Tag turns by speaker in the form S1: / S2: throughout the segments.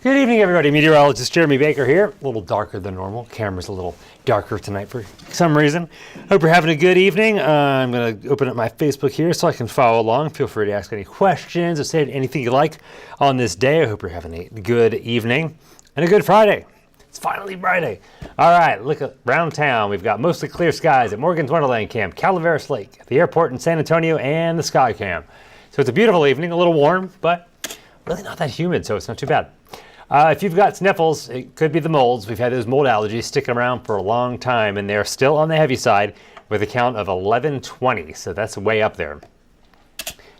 S1: Good evening, everybody. Meteorologist Jeremy Baker here. A little darker than normal. Camera's a little darker tonight for some reason. Hope you're having a good evening. I'm going to open up my Facebook here so I can follow along. Feel free to ask any questions or say anything you like on this day. I hope you're having a good evening and a good Friday. It's finally Friday. All right, look around town. We've got mostly clear skies at Morgan's Wonderland Camp, Calaveras Lake, the airport in San Antonio, and the Sky Cam. So it's a beautiful evening, a little warm, but really not that humid, so it's not too bad. If you've got sniffles, it could be the molds. We've had those mold allergies sticking around for a long time, and they're still on the heavy side with a count of 1120, so that's way up there.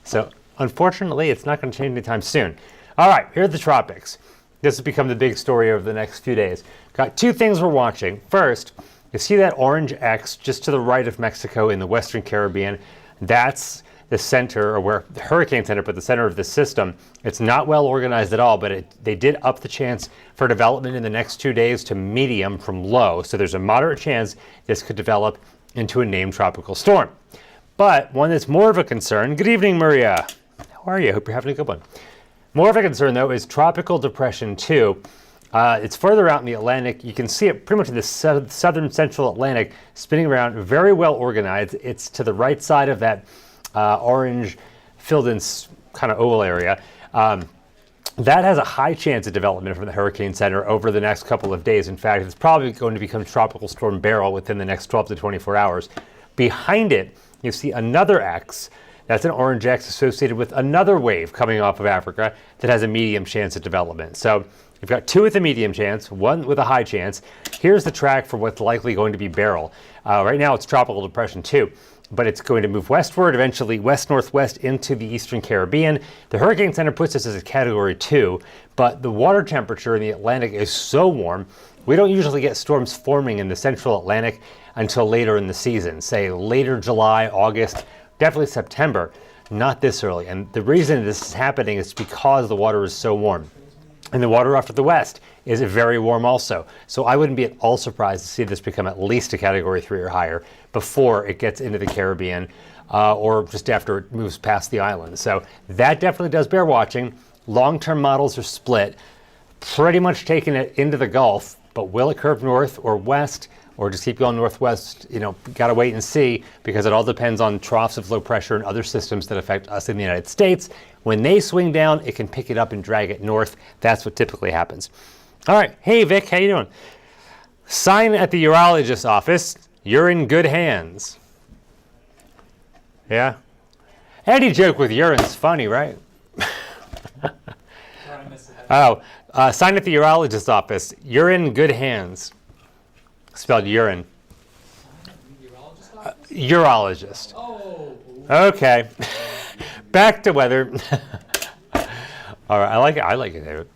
S1: So unfortunately, it's not going to change anytime soon. All right, here are the tropics. This has become the big story over the next few days. Got two things we're watching. First, you see that orange X just to the right of Mexico in the Western Caribbean. That's the center, or where the hurricane center, but the center of the system. It's not well organized at all, but they did up the chance for development in the next 2 days to medium from low. So there's a moderate chance this could develop into a named tropical storm. But one that's more of a concern, good evening, Maria. How are you? Hope you're having a good one. More of a concern, though, is Tropical Depression 2. It's further out in the Atlantic. You can see it pretty much in the southern central Atlantic, spinning around, very well organized. It's to the right side of that orange filled in kind of oval area. That has a high chance of development from the hurricane center over the next couple of days. In fact, it's probably going to become Tropical Storm Beryl within the next 12 to 24 hours. Behind it, you see another X. That's an orange X associated with another wave coming off of Africa that has a medium chance of development. So you've got two with a medium chance, one with a high chance. Here's the track for what's likely going to be Beryl. Right now it's Tropical Depression 2. But it's going to move westward, eventually west-northwest into the Eastern Caribbean. The Hurricane Center puts this as a Category 2, but the water temperature in the Atlantic is so warm, we don't usually get storms forming in the Central Atlantic until later in the season, say later July, August, definitely September, not this early. And the reason this is happening is because the water is so warm. And the water off to the west is very warm also. So I wouldn't be at all surprised to see this become at least a Category 3 or higher before it gets into the Caribbean or just after it moves past the island. So that definitely does bear watching. Long-term models are split, pretty much taking it into the Gulf, but will it curve north or west or just keep going northwest? You know, got to wait and see, because it all depends on troughs of low pressure and other systems that affect us in the United States. When they swing down, it can pick it up and drag it north. That's what typically happens. All right. Hey, Vic, how you doing? Sign at the urologist's office. You're in good hands. Yeah? Any joke with urine's funny, right? Oh, sign at the urologist's office. You're in good hands. Spelled urine. Urologist.
S2: Oh.
S1: Okay. Back to weather. All right, I like it, David.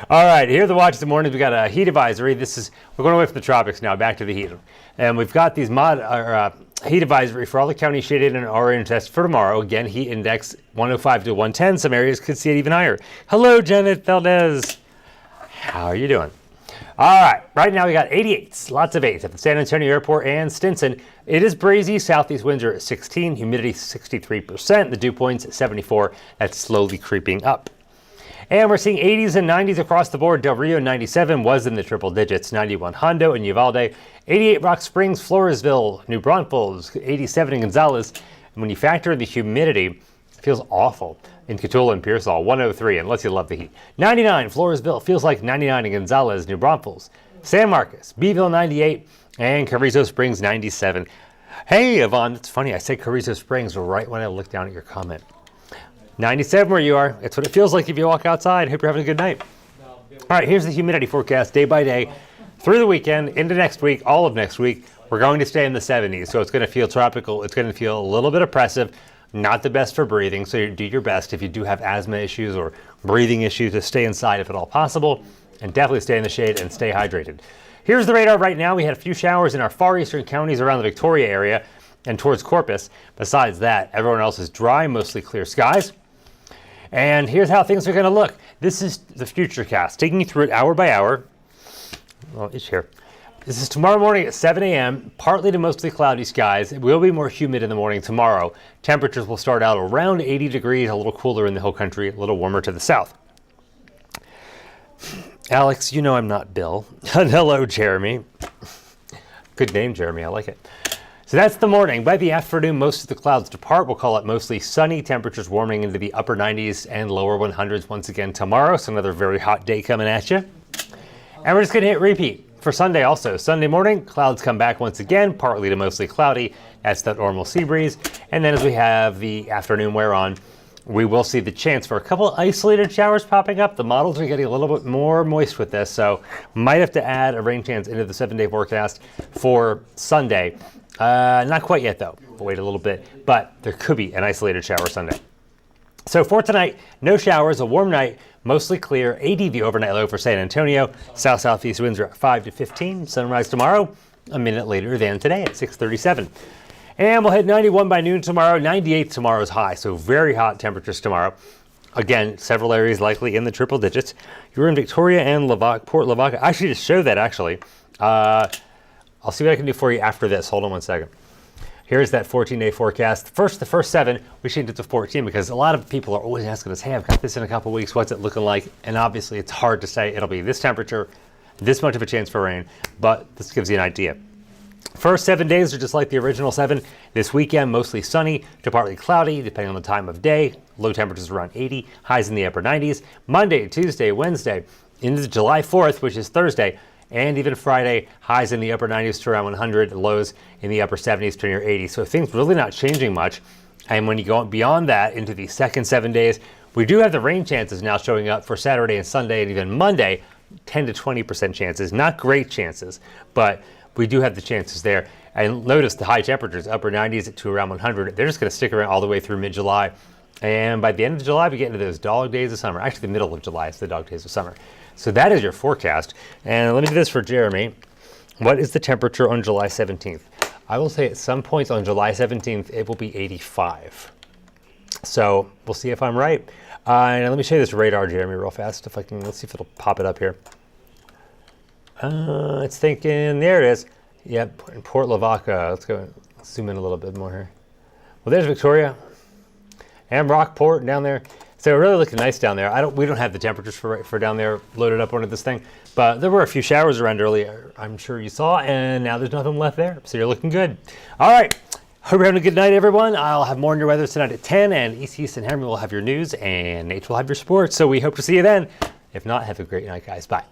S1: All right, here are the watches of the morning. We got a heat advisory. We're going away from the tropics now, back to the heat. And we've got these heat advisory for all the counties shaded in orange. That's for tomorrow. Again, heat index 105 to 110. Some areas could see it even higher. Hello, Janet Valdez. How are you doing? All right now we got 88s, lots of 8s at the San Antonio Airport and Stinson. It is breezy. Southeast winds are at 16, humidity 63%, the dew point's at 74. That's slowly creeping up. And we're seeing 80s and 90s across the board. Del Rio 97 was in the triple digits, 91 Hondo and Uvalde, 88 Rock Springs, Floresville, New Braunfels, 87 in Gonzales. And when you factor in the humidity, it feels awful in Cotulla and Pearsall, 103, unless you love the heat. 99, Floresville, feels like 99 in Gonzales, New Braunfels. San Marcos, Beeville, 98, and Carrizo Springs, 97. Hey, Yvonne, it's funny, I said Carrizo Springs right when I looked down at your comment. 97 where you are. It's what it feels like if you walk outside. Hope you're having a good night. All right, here's the humidity forecast day by day through the weekend, into next week, all of next week. We're going to stay in the 70s, so it's going to feel tropical. It's going to feel a little bit oppressive. Not the best for breathing, so you do your best if you do have asthma issues or breathing issues to stay inside if at all possible, and definitely stay in the shade and stay hydrated. Here's the radar right now. We had a few showers in our far eastern counties around the Victoria area and towards Corpus. Besides that, everyone else is dry, mostly clear skies. And here's how things are going to look. This is the Futurecast, taking you through it hour by hour. Well, it's here. This is tomorrow morning at 7 a.m., partly to mostly cloudy skies. It will be more humid in the morning tomorrow. Temperatures will start out around 80 degrees, a little cooler in the hill country, a little warmer to the south. Alex, you know I'm not Bill. And hello, Jeremy. Good name, Jeremy. I like it. So that's the morning. By the afternoon, most of the clouds depart. We'll call it mostly sunny. Temperatures warming into the upper 90s and lower 100s once again tomorrow. So another very hot day coming at you. And we're just going to hit repeat for Sunday also. Sunday morning, clouds come back once again, partly to mostly cloudy. That's that normal sea breeze. And then as we have the afternoon wear on, we will see the chance for a couple isolated showers popping up. The models are getting a little bit more moist with this, so might have to add a rain chance into the 7-day forecast for Sunday. Not quite yet, though. We'll wait a little bit, but there could be an isolated shower Sunday. So for tonight, no showers, a warm night, mostly clear. 80 the overnight low for San Antonio. South-southeast winds are at 5 to 15. Sunrise tomorrow, a minute later than today at 6:37. And we'll hit 91 by noon tomorrow, 98 tomorrow's high. So very hot temperatures tomorrow. Again, several areas likely in the triple digits. You're in Victoria and Port Lavaca. I should just show that actually. I'll see what I can do for you after this. Hold on one second. Here's that 14-day forecast. The first 7, we changed it to 14 because a lot of people are always asking us, hey, I've got this in a couple weeks. What's it looking like? And obviously it's hard to say it'll be this temperature, this much of a chance for rain, but this gives you an idea. First 7 days are just like the original 7. This weekend, mostly sunny to partly cloudy, depending on the time of day. Low temperatures around 80, highs in the upper 90s. Monday, Tuesday, Wednesday, into July 4th, which is Thursday, and even Friday, highs in the upper 90s to around 100, lows in the upper 70s to near 80. So things really not changing much. And when you go beyond that into the second 7 days, we do have the rain chances now showing up for Saturday and Sunday and even Monday, 10 to 20% chances. Not great chances, but we do have the chances there. And notice the high temperatures, upper 90s to around 100. They're just going to stick around all the way through mid-July. And by the end of July, we get into those dog days of summer. Actually, the middle of July is the dog days of summer. So that is your forecast. And let me do this for Jeremy. What is the temperature on July 17th? I will say at some points on July 17th, it will be 85. So we'll see if I'm right. And let me show you this radar, Jeremy, real fast. If I can, let's see if it'll pop it up here. It's thinking, there it is. Yep, in Port Lavaca. Let's go zoom in a little bit more here. Well, there's Victoria and Rockport down there. So really looking nice down there. We don't have the temperatures for down there loaded up onto this thing, but there were a few showers around earlier, I'm sure you saw, and now there's nothing left there. So you're looking good. All right. Hope you're having a good night, everyone. I'll have more on your weather tonight at 10, and East and Henry will have your news, and Nate will have your sports. So we hope to see you then. If not, have a great night, guys. Bye.